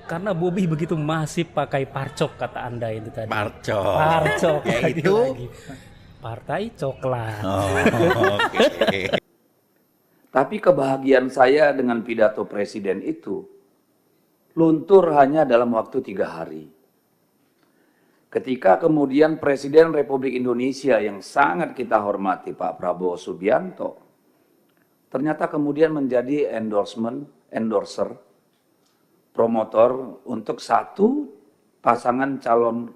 Karena Bobby begitu masif pakai parcok kata Anda itu tadi. Parcok. Parcok Yaitu lagi. Partai Coklat. oh, oke. Tapi kebahagiaan saya dengan pidato presiden itu luntur hanya dalam waktu 3 hari. Ketika kemudian Presiden Republik Indonesia yang sangat kita hormati Pak Prabowo Subianto ternyata kemudian menjadi endorser, promotor untuk satu pasangan calon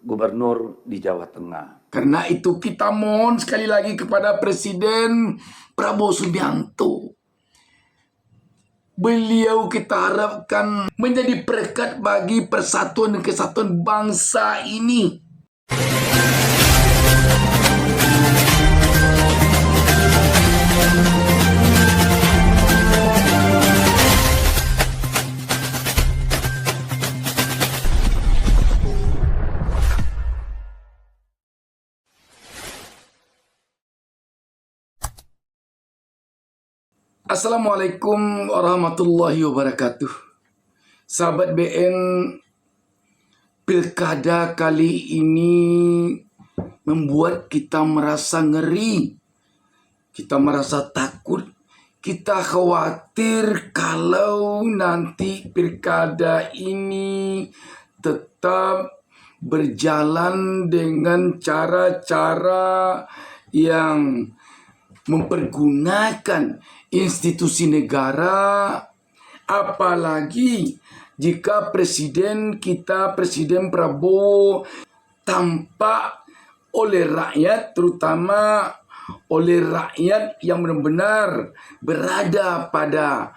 gubernur di Jawa Tengah. Karena itu kita mohon sekali lagi kepada Presiden Prabowo Subianto. Beliau kita harapkan menjadi perekat bagi persatuan dan kesatuan bangsa ini. Assalamualaikum warahmatullahi wabarakatuh. Sahabat BN, pilkada kali ini membuat kita merasa ngeri. Kita merasa takut. Kita khawatir kalau nanti pilkada ini tetap berjalan dengan cara-cara yang mempergunakan institusi negara, apalagi jika Presiden kita, Presiden Prabowo, tampak oleh rakyat, terutama oleh rakyat yang benar-benar berada pada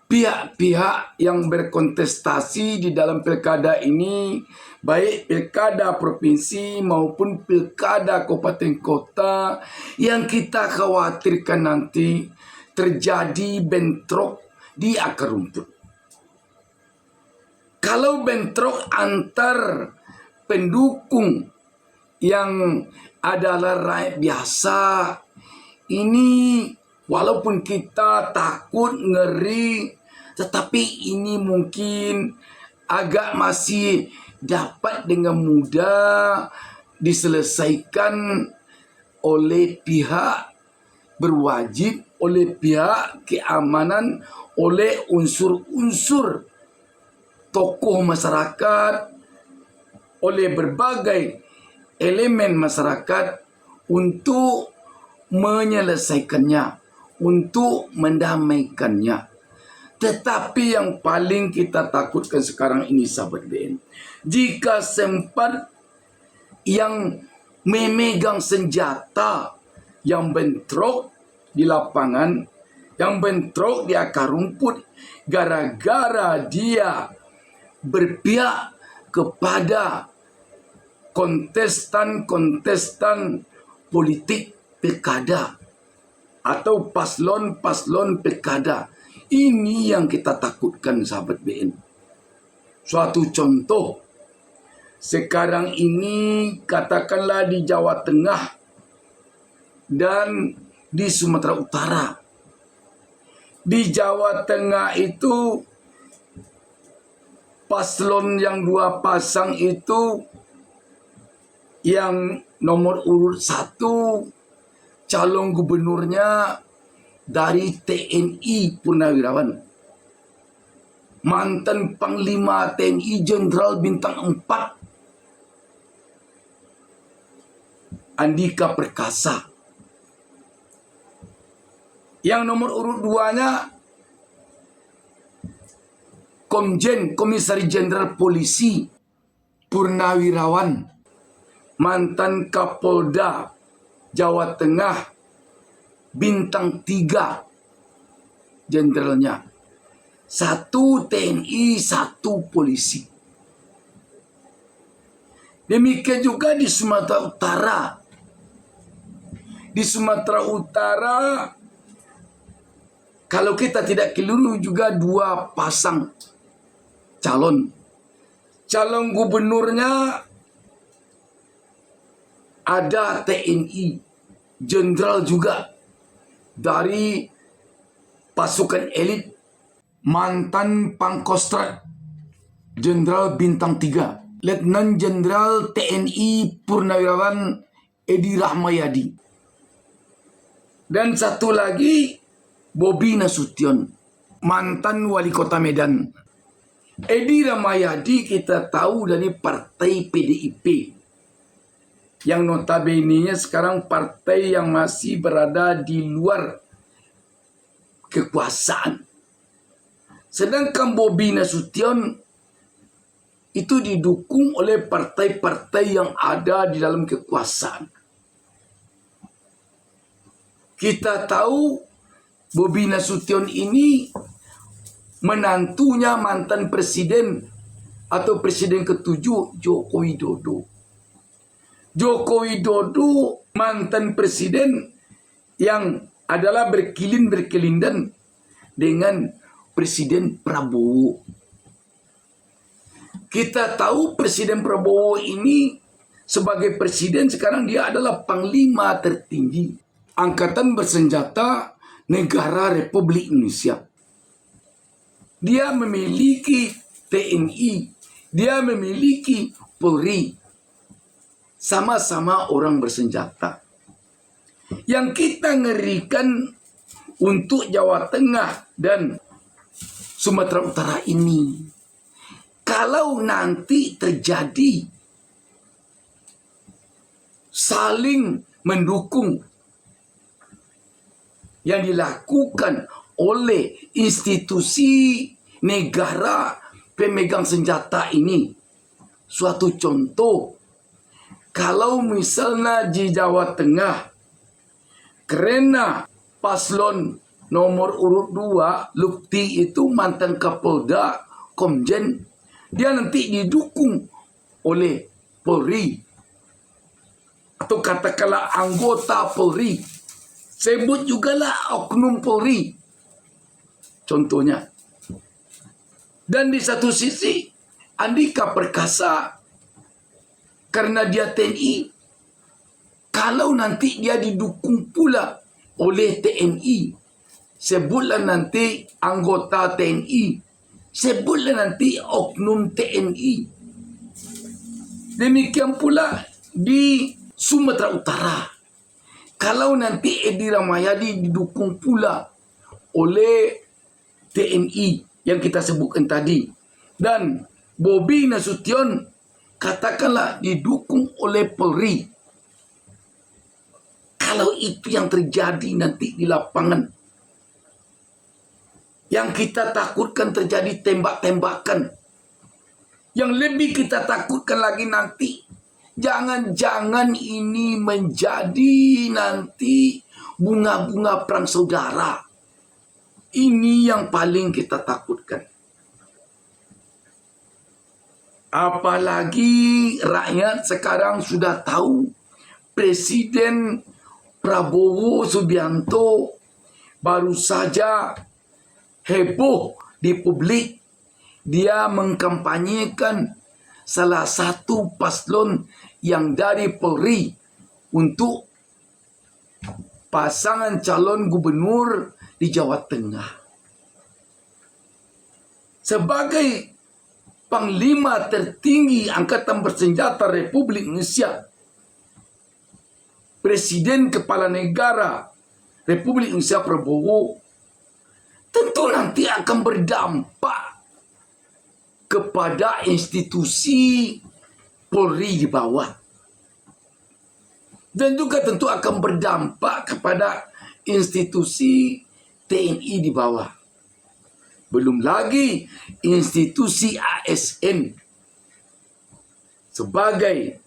pihak-pihak yang berkontestasi di dalam pilkada ini, baik pilkada provinsi maupun pilkada kabupaten kota, yang kita khawatirkan nanti terjadi bentrok di akar rumput. Kalau bentrok antar pendukung yang adalah rakyat biasa, ini walaupun kita takut, ngeri, tetapi ini mungkin agak masih dapat dengan mudah diselesaikan oleh pihak berwajib, oleh pihak keamanan, oleh unsur-unsur tokoh masyarakat, oleh berbagai elemen masyarakat untuk menyelesaikannya, untuk mendamaikannya. Tetapi yang paling kita takutkan sekarang ini, sahabat BN, jika sempat yang memegang senjata, yang bentrok di lapangan, yang bentrok di akar rumput, gara-gara dia berpihak kepada kontestan-kontestan politik pilkada atau paslon-paslon pilkada. Ini yang kita takutkan, sahabat BN. Suatu contoh, sekarang ini katakanlah di Jawa Tengah dan di Sumatera Utara. Di Jawa Tengah itu paslon yang dua pasang itu, yang nomor urut 1 calon gubernurnya dari TNI Purnawirawan, mantan Panglima TNI Jenderal Bintang 4 Andika Perkasa. Yang nomor urut 2-nya Komjen Komisaris Jenderal Polisi Purnawirawan, mantan Kapolda Jawa Tengah Bintang 3 jenderalnya. 1 TNI, 1 polisi. Demikian juga di Sumatera Utara. Di Sumatera Utara, kalau kita tidak keliru juga 2 pasang calon. Calon gubernurnya ada TNI, jenderal juga dari pasukan elit, mantan Pangkostrat Jenderal Bintang 3, Letnan Jenderal TNI Purnawirawan Edi Rahmayadi. Dan satu lagi, Bobi Nasution, mantan wali kota Medan. Edi Rahmayadi kita tahu dari partai PDIP, yang notabene sekarang partai yang masih berada di luar kekuasaan. Sedangkan Bobi Nasution itu didukung oleh partai-partai yang ada di dalam kekuasaan. Kita tahu Bobi Nasution ini menantunya mantan presiden atau presiden ke-7 Joko Widodo. Joko Widodo mantan presiden yang adalah berkelindan dengan Presiden Prabowo. Kita tahu Presiden Prabowo ini sebagai presiden sekarang dia adalah panglima tertinggi Angkatan Bersenjata Negara Republik Indonesia. Dia memiliki TNI, dia memiliki Polri, sama-sama orang bersenjata. Yang kita ngerikan untuk Jawa Tengah dan Sumatera Utara ini, kalau nanti terjadi saling mendukung yang dilakukan oleh institusi negara pemegang senjata ini. Suatu contoh, kalau misalnya di Jawa Tengah, karena paslon nomor urut 2, Lukti itu mantan Kapolda, Komjen, dia nanti didukung oleh Polri, atau katakanlah anggota Polri, sebut jugalah oknum Polri, contohnya. Dan di satu sisi, Andika Perkasa, karena dia TNI, kalau nanti dia didukung pula oleh TNI, sebutlah nanti anggota TNI, sebutlah nanti oknum TNI. Demikian pula di Sumatera Utara. Kalau nanti Edi Rahmayadi didukung pula oleh TNI yang kita sebutkan tadi, dan Bobi Nasution katakanlah didukung oleh Polri. Kalau itu yang terjadi nanti di lapangan, yang kita takutkan terjadi tembak-tembakan. Yang lebih kita takutkan lagi nanti, jangan-jangan ini menjadi nanti bunga-bunga perang saudara. Ini yang paling kita takutkan. Apalagi rakyat sekarang sudah tahu Presiden Prabowo Subianto baru saja heboh di publik. Dia mengkampanyekan salah satu paslon yang dari Polri untuk pasangan calon gubernur di Jawa Tengah. Sebagai Panglima tertinggi Angkatan Bersenjata Republik Indonesia, Presiden Kepala Negara Republik Indonesia Prabowo, tentu nanti akan berdampak kepada institusi Polri di bawah. Dan juga tentu akan berdampak kepada institusi TNI di bawah. Belum lagi institusi ASN sebagai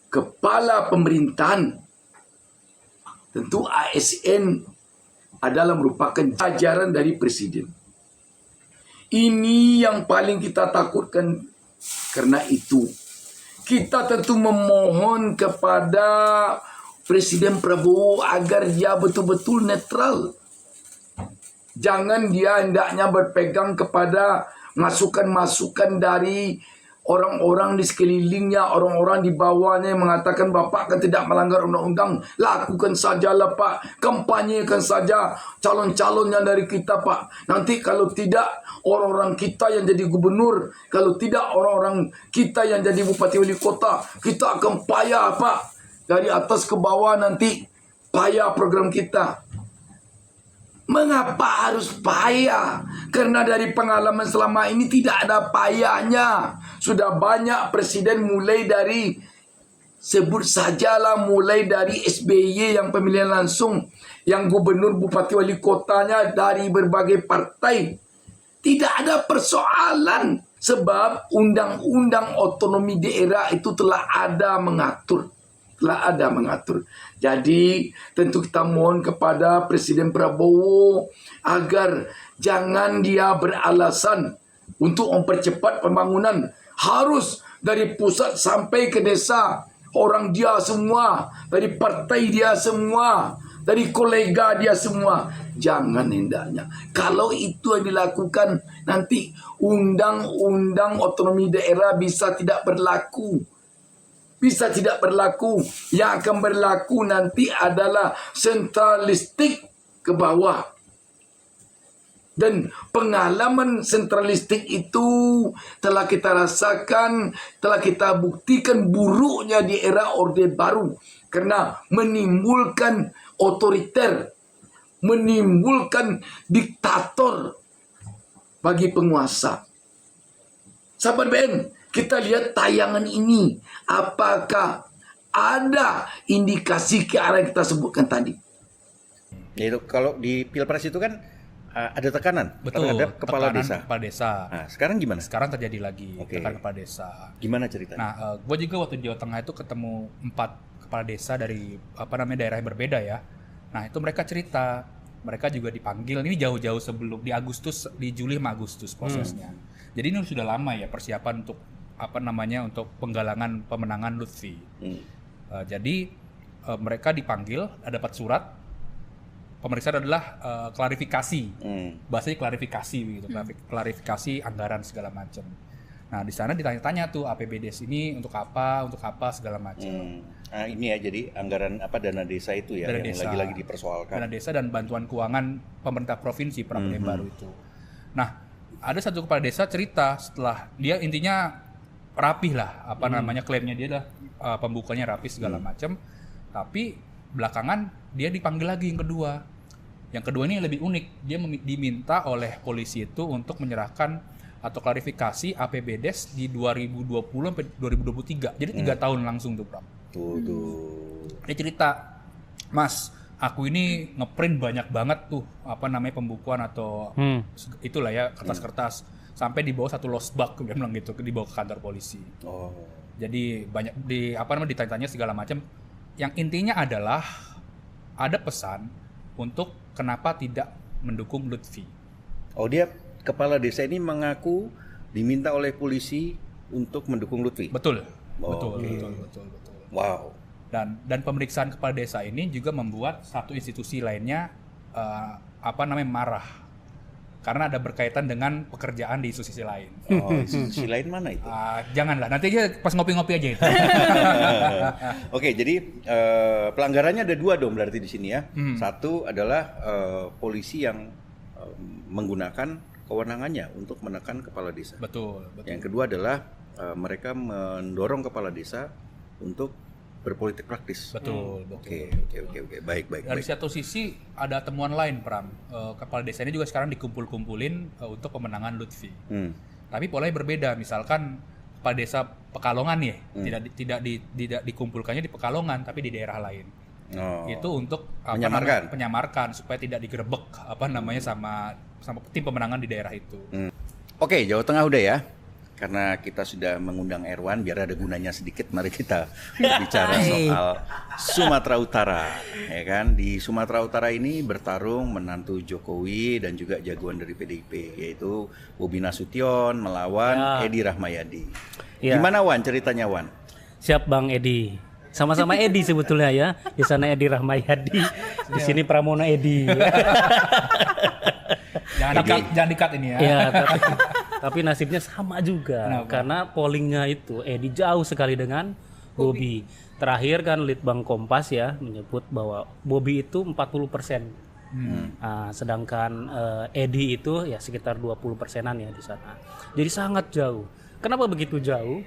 kepala pemerintahan. Tentu ASN adalah merupakan jajaran dari presiden. Ini yang paling kita takutkan. Karena itu kita tentu memohon kepada Presiden Prabowo agar dia betul-betul netral. Jangan dia hendaknya berpegang kepada masukan-masukan dari orang-orang di sekelilingnya, orang-orang di bawahnya yang mengatakan Bapak kan tidak melanggar undang-undang, lakukan sajalah Pak, kampanyekan saja calon-calon yang dari kita Pak. Nanti kalau tidak orang-orang kita yang jadi gubernur, kalau tidak orang-orang kita yang jadi bupati wali kota, kita akan payah Pak. Dari atas ke bawah nanti payah program kita. Mengapa harus payah? Karena dari pengalaman selama ini tidak ada payahnya. Sudah banyak presiden mulai dari, sebut sajalah mulai dari SBY yang pemilihan langsung, yang gubernur, bupati, wali kotanya dari berbagai partai. Tidak ada persoalan sebab undang-undang otonomi daerah itu telah ada mengatur. Jadi tentu kita mohon kepada Presiden Prabowo agar jangan dia beralasan untuk mempercepat pembangunan. Harus dari pusat sampai ke desa. Orang dia semua, dari partai dia semua, dari kolega dia semua. Jangan hendaknya. Kalau itu yang dilakukan, nanti undang-undang otonomi daerah bisa tidak berlaku. Bisa tidak berlaku. Yang akan berlaku nanti adalah sentralistik ke bawah. Dan pengalaman sentralistik itu telah kita rasakan, telah kita buktikan buruknya di era Orde Baru. Karena menimbulkan otoriter, menimbulkan diktator bagi penguasa. Sahabat BN, kita lihat tayangan ini. Apakah ada indikasi ke arah yang kita sebutkan tadi? Yaitu kalau di Pilpres itu kan ada tekanan terhadap kepala desa. Kepala desa. Nah, sekarang gimana? Sekarang terjadi lagi Oke. tekanan kepala desa. Gimana ceritanya? Nah, gue juga waktu di Jawa Tengah itu ketemu 4 kepala desa dari daerah yang berbeda ya. Nah, itu mereka cerita, mereka juga dipanggil. Ini jauh-jauh sebelum di Agustus, di Juli sama Agustus prosesnya. Jadi ini sudah lama ya persiapan untuk untuk penggalangan pemenangan Lutfi. Jadi mereka dipanggil, dapat surat. Pemeriksaan adalah klarifikasi, bahasanya klarifikasi begitu, klarifikasi anggaran segala macam. Nah di sana ditanya-tanya tuh APBDes ini untuk apa segala macam. Nah, ini ya jadi anggaran dana desa itu ya Dana yang desa. lagi-lagi dipersoalkan. Dana desa dan bantuan keuangan pemerintah provinsi Prabowo baru itu. Nah ada satu kepala desa cerita setelah dia intinya rapih lah klaimnya dia adalah pembukanya rapih segala macam, tapi belakangan dia dipanggil lagi yang kedua. Yang kedua ini lebih unik, dia diminta oleh polisi itu untuk menyerahkan atau klarifikasi APBDes di 2020 sampai 2023. Jadi 3 tahun langsung tuh, Pram. Tuh. Dia cerita, "Mas, aku ini ngeprint banyak banget tuh pembukuan atau itulah ya kertas-kertas sampai dibawa 1 losbak," dia bilang gitu, dibawa ke kantor polisi. Oh. Jadi banyak ditanya-tanya segala macam. Yang intinya adalah ada pesan untuk kenapa tidak mendukung Lutfi. Oh, dia kepala desa ini mengaku diminta oleh polisi untuk mendukung Lutfi. Betul. Oh, Betul. Wow. Dan pemeriksaan kepala desa ini juga membuat satu institusi lainnya marah. Karena ada berkaitan dengan pekerjaan di institusi lain. Oh, institusi lain mana itu? Janganlah, nanti aja pas ngopi-ngopi aja itu. Oke, jadi pelanggarannya ada 2 dong berarti di sini ya. Satu adalah polisi yang menggunakan kewenangannya untuk menekan kepala desa. Betul. Yang kedua adalah mereka mendorong kepala desa untuk berpolitik praktis. Betul. Oke. Baik. Dari satu sisi ada temuan lain, Pram. Kepala desa ini juga sekarang dikumpul-kumpulin untuk pemenangan Lutfi. Tapi polanya berbeda. Misalkan kepala desa Pekalongan ya, tidak dikumpulkannya di Pekalongan, tapi di daerah lain. Oh. Itu untuk penyamarkan supaya tidak digerebek sama tim pemenangan di daerah itu. Oke, Jawa Tengah udah ya. Karena kita sudah mengundang Erwan, biar ada gunanya sedikit, mari kita bicara soal Sumatera Utara. Ya kan? Di Sumatera Utara ini bertarung menantu Jokowi dan juga jagoan dari PDIP, yaitu Bobi Nasution melawan Edi Rahmayadi. Ya. Gimana Wan ceritanya Wan? Siap Bang Edi. Sama-sama Edi sebetulnya ya. Di sana Edi Rahmayadi, di sini Pramono Edi. Jangan dikat ini ya. Iya, Tapi nasibnya sama juga. Kenapa? Karena pollingnya itu Edi jauh sekali dengan Bobi. Terakhir kan Litbang Kompas ya menyebut bahwa Bobi itu 40%. Nah, sedangkan Edi itu ya sekitar 20%-an ya di sana. Jadi sangat jauh. Kenapa begitu jauh?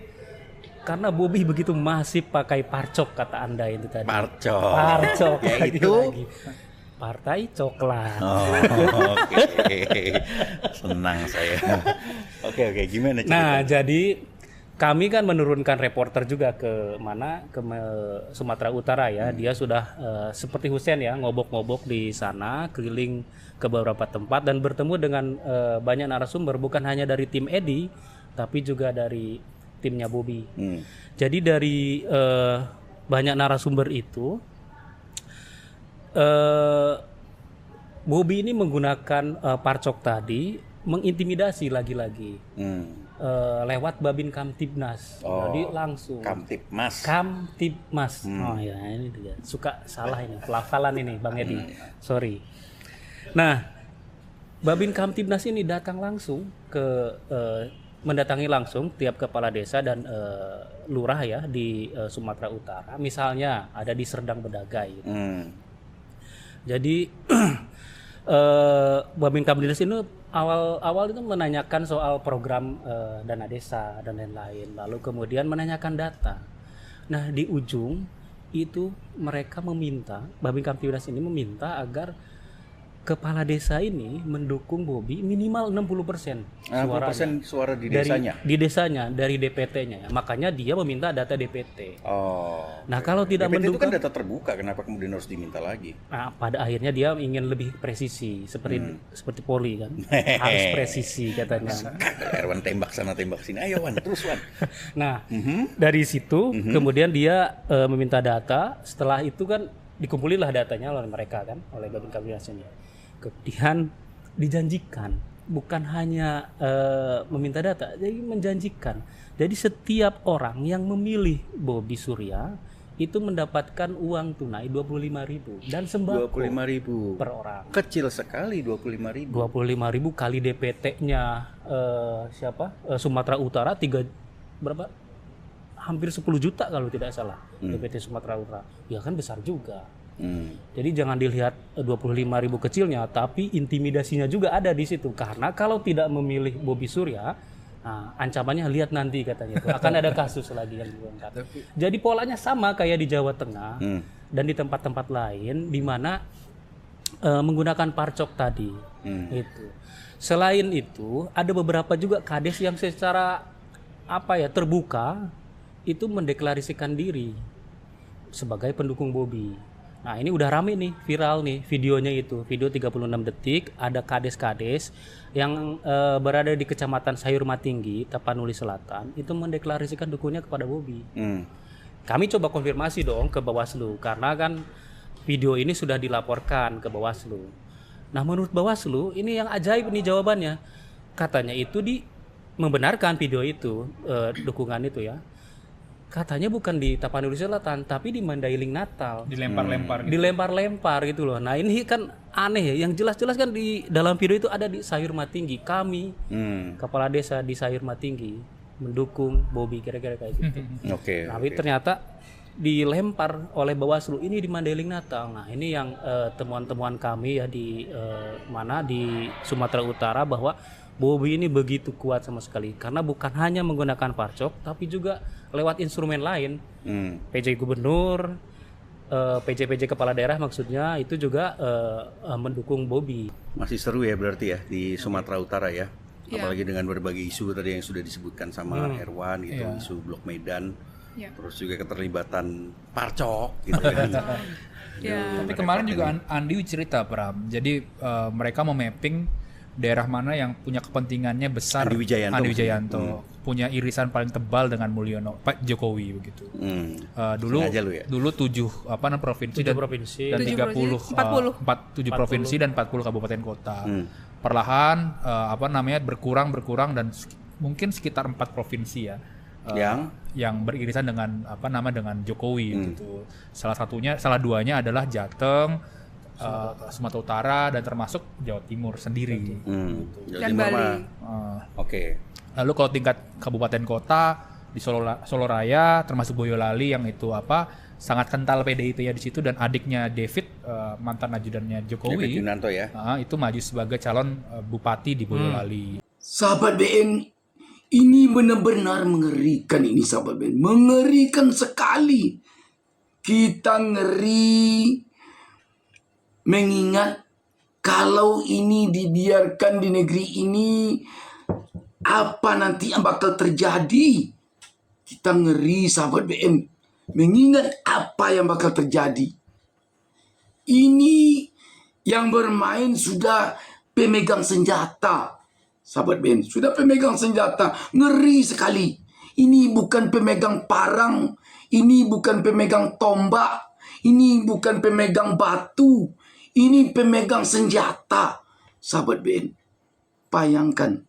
Karena Bobi begitu masif pakai parcok kata Anda itu tadi. Parcok. Ya, lagi. itu Partai Coklat. Oh, oke. Senang saya. Oke, gimana cerita? Nah, jadi kami kan menurunkan reporter juga ke mana ke Sumatera Utara ya. Dia sudah seperti Husein ya ngobok-ngobok di sana, keliling ke beberapa tempat dan bertemu dengan banyak narasumber bukan hanya dari tim Edi tapi juga dari timnya Bobi. Jadi dari banyak narasumber itu Bobi ini menggunakan parcok tadi mengintimidasi lagi-lagi lewat Babin Kamtibnas. Jadi langsung Kamtibmas. Oh ya ini dia suka salah ini pelafalan ini Bang Edi. Sorry. Nah Babin Kamtibnas ini datang langsung ke mendatangi langsung tiap kepala desa dan lurah ya di Sumatera Utara. Misalnya ada di Serdang Bedagai. Jadi Babin Kamtibnas ini awal itu menanyakan soal program dana desa dan lain-lain. Lalu kemudian menanyakan data. Nah di ujung itu mereka meminta Babin Kamtibnas ini meminta agar kepala desa ini mendukung Bobi minimal 60% suara di desanya. Di desanya dari DPT-nya ya. Makanya dia meminta data DPT. Nah, kalau tidak DPT mendukung itu kan data terbuka, kenapa kemudian harus diminta lagi? Nah, pada akhirnya dia ingin lebih presisi seperti Poli kan. Harus presisi katanya. Erwan tembak sana tembak sini. Ayo Wan, terus Wan. Nah, dari situ kemudian dia meminta data, setelah itu kan dikumpulilah datanya oleh mereka kan, oleh Babin Kamtibnas ini. Kemudian dijanjikan bukan hanya meminta data, jadi menjanjikan. Jadi setiap orang yang memilih Bobi Surya itu mendapatkan uang tunai 25.000 dan sembako 25.000 per orang. Kecil sekali 25.000. 25.000 kali DPT-nya Sumatera Utara berapa? Hampir 10 juta kalau tidak salah. DPT Sumatera Utara. Ya kan besar juga. Jadi jangan dilihat 25.000 kecilnya, tapi intimidasinya juga ada di situ. Karena kalau tidak memilih Bobi Surya, nah, ancamannya lihat nanti katanya itu akan ada kasus lagi yang diungkap. Jadi polanya sama kayak di Jawa Tengah dan di tempat-tempat lain di mana menggunakan parcok tadi. Itu. Selain itu ada beberapa juga kades yang secara terbuka itu mendeklarasikan diri sebagai pendukung Bobi. Nah ini udah rame nih, viral nih videonya itu, video 36 detik, ada kades-kades yang berada di Kecamatan Sayur Matinggi, Tapanuli Selatan, itu mendeklarasikan dukungannya kepada Bobi. Kami coba konfirmasi dong ke Bawaslu, karena kan video ini sudah dilaporkan ke Bawaslu. Nah menurut Bawaslu, ini yang ajaib nih jawabannya, katanya itu membenarkan video itu, dukungan itu ya. Katanya bukan di Tapanuli Selatan, tapi di Mandailing Natal. Dilempar-lempar gitu loh. Nah ini kan aneh ya. Yang jelas-jelas kan di dalam video itu ada di Sayur Matinggi. Kami, kepala desa di Sayur Matinggi, mendukung Bobi kira-kira kayak gitu. Tapi ternyata dilempar oleh Bawaslu ini di Mandailing Natal. Nah ini yang temuan-temuan kami ya di di Sumatera Utara bahwa Bobi ini begitu kuat sama sekali karena bukan hanya menggunakan parcok tapi juga lewat instrumen lain, PJ Gubernur, PJ kepala daerah maksudnya itu juga mendukung Bobi. Masih seru ya berarti ya di Sumatera Utara ya, apalagi dengan berbagai isu tadi yang sudah disebutkan sama Erwan gitu, isu Blok Medan, terus juga keterlibatan parcok gitu kan. Tapi kemarin juga Andi cerita Pram, jadi mereka memapping daerah mana yang punya kepentingannya besar. Andi Wijayanto punya irisan paling tebal dengan Mulyono, Pak Jokowi begitu. Dulu 7 provinsi dan 7 provinsi dan 40 kabupaten kota. Perlahan berkurang dan mungkin sekitar 4 provinsi ya. Yang beririsan dengan dengan Jokowi gitu. Salah duanya adalah Jateng, Sumatera Utara dan termasuk Jawa Timur sendiri. Jawa Dan Timur Bali. mah. Eh, Oke. Lalu kalau tingkat kabupaten kota di Solo Raya termasuk Boyolali yang itu sangat kental PDIP-nya di situ, dan adiknya David mantan ajudannya David Jokowi Yunanto ya. itu maju sebagai calon bupati di Boyolali. Sahabat BN, ini benar-benar mengerikan ini sahabat BN. Mengerikan sekali. Kita ngeri mengingat kalau ini dibiarkan di negeri ini, apa nanti yang bakal terjadi? Kita ngeri sahabat BN. Mengingat apa yang bakal terjadi. Ini yang bermain sudah pemegang senjata. Sahabat Ben, sudah pemegang senjata. Ngeri sekali. Ini bukan pemegang parang. Ini bukan pemegang tombak. Ini bukan pemegang batu. Ini pemegang senjata. Sahabat Ben, bayangkan.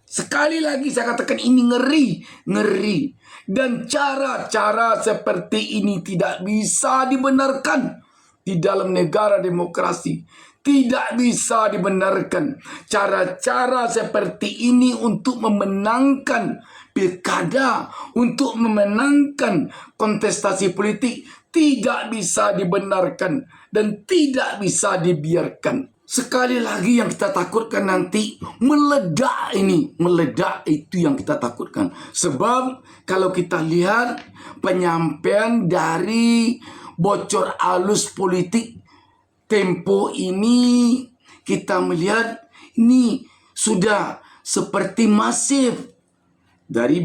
Sekali lagi saya katakan ini ngeri. Ngeri. Dan cara-cara seperti ini tidak bisa dibenarkan di dalam negara demokrasi. Tidak bisa dibenarkan cara-cara seperti ini untuk memenangkan pilkada, untuk memenangkan kontestasi politik. Tidak bisa dibenarkan dan tidak bisa dibiarkan. Sekali lagi yang kita takutkan nanti meledak ini. Meledak itu yang kita takutkan. Sebab kalau kita lihat penyampaian dari bocor alus politik Tempo ini, kita melihat ini sudah seperti masif. Dari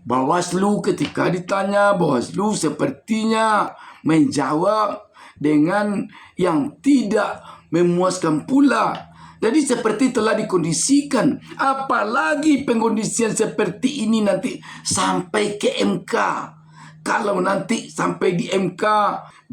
Bawaslu ketika ditanya, Bawaslu sepertinya menjawab dengan yang tidak memuaskan pula. Jadi seperti telah dikondisikan. Apalagi pengkondisian seperti ini nanti sampai ke MK. Kalau nanti sampai di MK,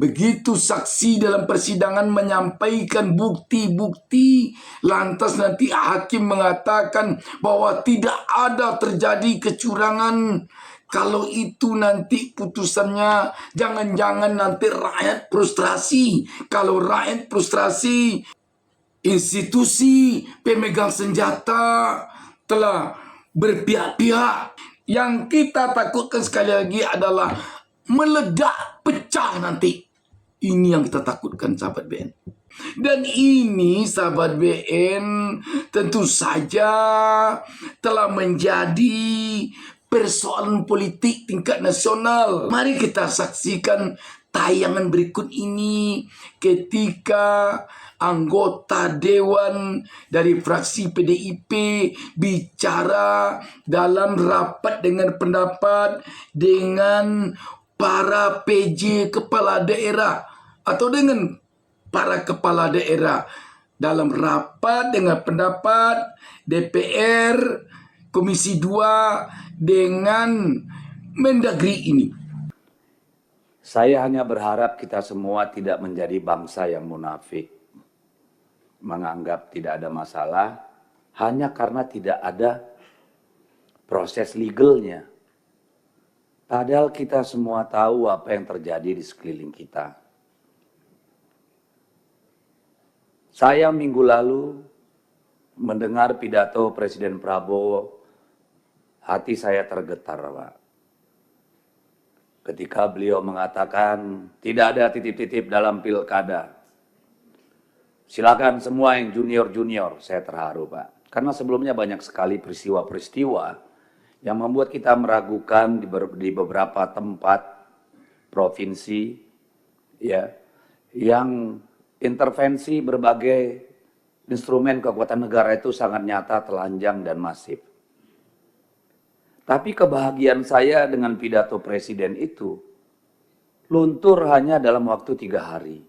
begitu saksi dalam persidangan menyampaikan bukti-bukti, lantas nanti hakim mengatakan bahwa tidak ada terjadi kecurangan. Kalau itu nanti putusannya, jangan-jangan nanti rakyat frustrasi. Kalau rakyat frustrasi, institusi pemegang senjata telah berpihak-pihak. Yang kita takutkan sekali lagi adalah meledak, pecah nanti. Ini yang kita takutkan sahabat BN. Dan ini sahabat BN tentu saja telah menjadi persoalan politik tingkat nasional. Mari kita saksikan tayangan berikut ini ketika anggota dewan dari fraksi PDIP bicara dalam rapat dengan pendapat dengan para PJ kepala daerah atau dengan para kepala daerah dalam rapat dengan pendapat DPR Komisi 2 dengan Mendagri ini. Saya hanya berharap kita semua tidak menjadi bangsa yang munafik. Menganggap tidak ada masalah hanya karena tidak ada proses legalnya. Padahal kita semua tahu apa yang terjadi di sekeliling kita. Saya minggu lalu mendengar pidato Presiden Prabowo, hati saya tergetar, Pak. Ketika beliau mengatakan tidak ada titip-titip dalam pilkada. Silakan semua yang junior-junior, saya terharu Pak. Karena sebelumnya banyak sekali peristiwa-peristiwa yang membuat kita meragukan di beberapa tempat provinsi ya, yang intervensi berbagai instrumen kekuatan negara itu sangat nyata, telanjang dan masif. Tapi kebahagiaan saya dengan pidato presiden itu luntur hanya dalam waktu 3 hari.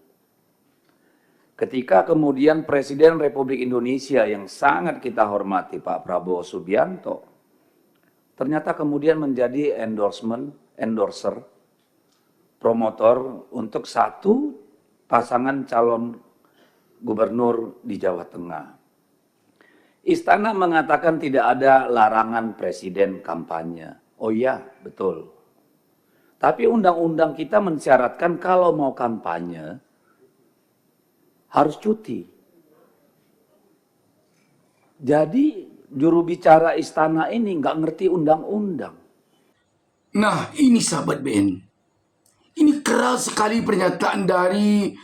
Ketika kemudian Presiden Republik Indonesia yang sangat kita hormati Pak Prabowo Subianto ternyata kemudian menjadi endorser, promotor untuk satu pasangan calon gubernur di Jawa Tengah. Istana mengatakan tidak ada larangan presiden kampanye. Oh iya, betul. Tapi undang-undang kita mensyaratkan kalau mau kampanye, harus cuti. Jadi juru bicara istana ini nggak ngerti undang-undang. Nah, ini sahabat BN. Ini keras sekali pernyataan dari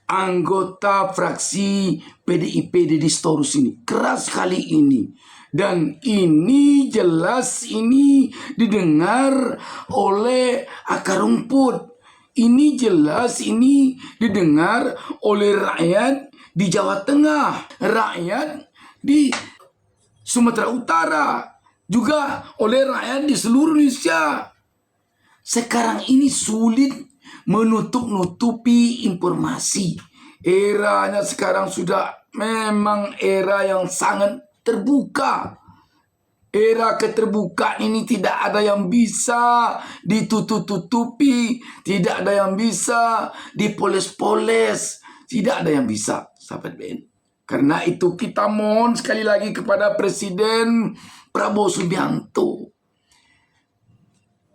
anggota fraksi PDIP Deddy Sitorus ini. Keras sekali ini. Dan ini jelas ini didengar oleh akar rumput. Ini jelas ini didengar oleh rakyat di Jawa Tengah, rakyat di Sumatera Utara, juga oleh rakyat di seluruh Indonesia. Sekarang ini sulit menutup-nutupi informasi. Eranya sekarang sudah memang era yang sangat terbuka. Era keterbukaan ini tidak ada yang bisa ditutup-tutupi, tidak ada yang bisa dipoles-poles, tidak ada yang bisa, sahabat BN. Karena itu kita mohon sekali lagi kepada Presiden Prabowo Subianto.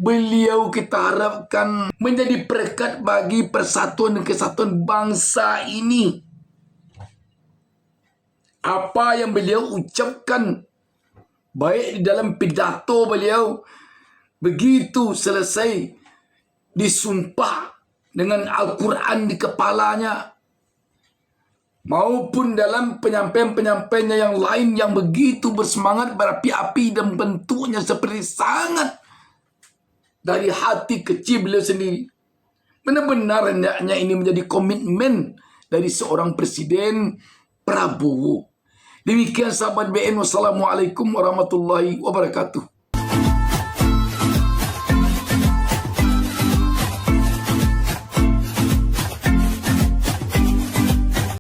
Beliau kita harapkan menjadi perekat bagi persatuan dan kesatuan bangsa ini. Apa yang beliau ucapkan, baik di dalam pidato beliau, begitu selesai disumpah dengan Al-Quran di kepalanya, maupun dalam penyampaian-penyampaiannya yang lain yang begitu bersemangat, berapi-api, dan bentuknya seperti sangat dari hati kecil beliau sendiri. Benar-benar hendaknya ini menjadi komitmen dari seorang Presiden Prabowo. Demikian sahabat BN, wassalamualaikum warahmatullahi wabarakatuh.